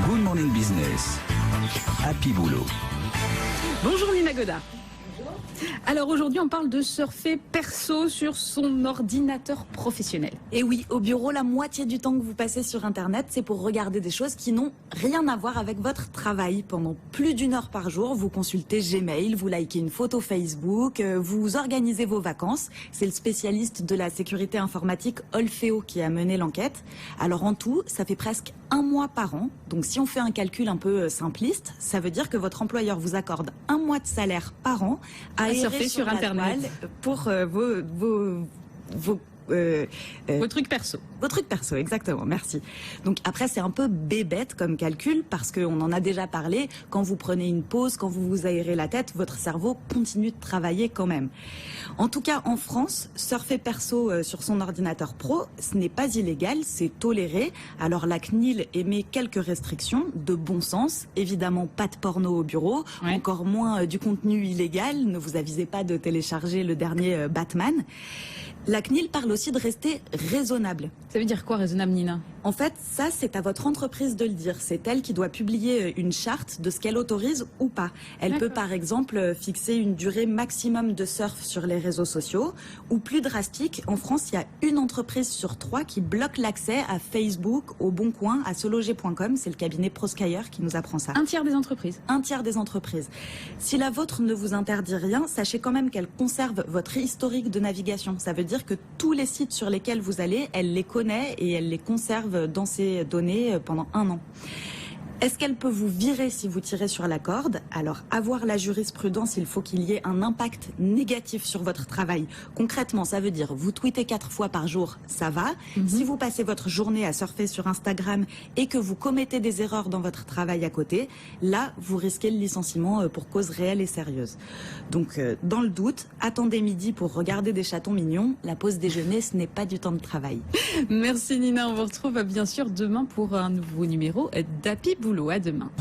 Good Morning Business. Happy Boulot. Bonjour Nina Godard. Alors aujourd'hui, on parle de surfer perso sur son ordinateur professionnel. Et oui, au bureau, la moitié du temps que vous passez sur Internet, c'est pour regarder des choses qui n'ont rien à voir avec votre travail. Pendant plus d'1 heure par jour, vous consultez Gmail, vous likez une photo Facebook, vous organisez vos vacances. C'est le spécialiste de la sécurité informatique Olfeo qui a mené l'enquête. Alors en tout, ça fait presque 1 mois par an. Donc si on fait un calcul un peu simpliste, ça veut dire que votre employeur vous accorde 1 mois de salaire par an à surfer sur Internet pour vos trucs perso. Vos trucs perso, exactement, merci. Donc après, c'est un peu bébête comme calcul parce qu'on en a déjà parlé. Quand vous prenez une pause, quand vous vous aérez la tête, votre cerveau continue de travailler quand même. En tout cas, en France, surfer perso sur son ordinateur pro, ce n'est pas illégal, c'est toléré. Alors la CNIL émet quelques restrictions de bon sens. Évidemment, pas de porno au bureau, encore moins du contenu illégal. Ne vous avisez pas de télécharger le dernier Batman. La CNIL parle aussi de rester raisonnable. Ça veut dire quoi raisonnable, Nina? En fait, ça, c'est à votre entreprise de le dire. C'est elle qui doit publier une charte de ce qu'elle autorise ou pas. Elle peut, par exemple, fixer une durée maximum de surf sur les réseaux sociaux. Ou plus drastique, en France, il y a une entreprise sur 3 qui bloque l'accès à Facebook, au Bon Coin, à seloger.com. C'est le cabinet Proskyer qui nous apprend ça. 1/3 des entreprises. 1/3 des entreprises. Si la vôtre ne vous interdit rien, sachez quand même qu'elle conserve votre historique de navigation. Ça veut dire que tous les sites sur lesquels vous allez, elle les connaît et elle les conserve dans ses données pendant 1 an. Est-ce qu'elle peut vous virer si vous tirez sur la corde? Alors, avoir la jurisprudence, il faut qu'il y ait un impact négatif sur votre travail. Concrètement, ça veut dire vous tweetez 4 fois par jour, ça va. Si vous passez votre journée à surfer sur Instagram et que vous commettez des erreurs dans votre travail à côté, là, vous risquez le licenciement pour cause réelle et sérieuse. Donc, dans le doute, attendez midi pour regarder des chatons mignons. La pause déjeuner, ce n'est pas du temps de travail. Merci Nina, on vous retrouve bien sûr demain pour un nouveau numéro d'Happy Boulot. À demain.